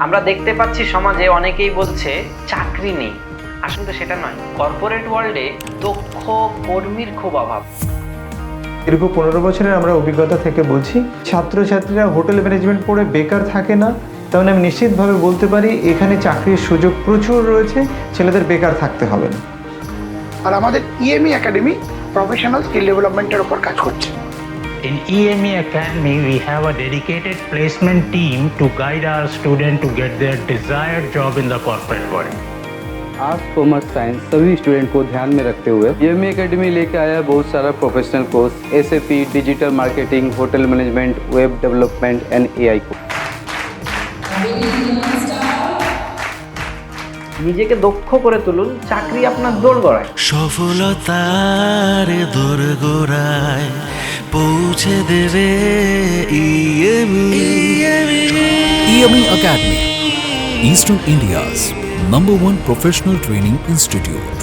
আমরা দেখতে পাচ্ছি সমাজে অনেকেই বলছে চাকরি নেই। আসলে সেটা নয়, কর্পোরেট ওয়ার্ল্ডে দক্ষ কর্মীর খুব অভাব। দীর্ঘ 15 বছরের আমরা অভিজ্ঞতা থেকে বলছি, ছাত্রছাত্রীরা হোটেল ম্যানেজমেন্ট পড়ে বেকার থাকে না। তাহলে আমি নিশ্চিতভাবে বলতে পারি এখানে চাকরির সুযোগ প্রচুর রয়েছে, ছেলেদের বেকার থাকতে হবে না। আর আমাদের ইএমই একাডেমি প্রফেশনাল স্কিল ডেভেলপমেন্টের উপর কাজ করছে। In EME Academy, we have a dedicated placement team to guide our students to get their desired job in the corporate world. Arts commerce science सभी स्टूडेंट को ध्यान में रखते हुए ईएमई एकेडमी लेके आया है बहुत सारा professional course, SAP, digital marketing, hotel management, web development and AI को। নিজেকে দক্ষ করে তুলুন, চাকরি আপনার দোরগোড়ায়। সফলতার দোরগোড়ায় পৌঁছে দেবে EME Academy, Eastern India's #1 professional training institute.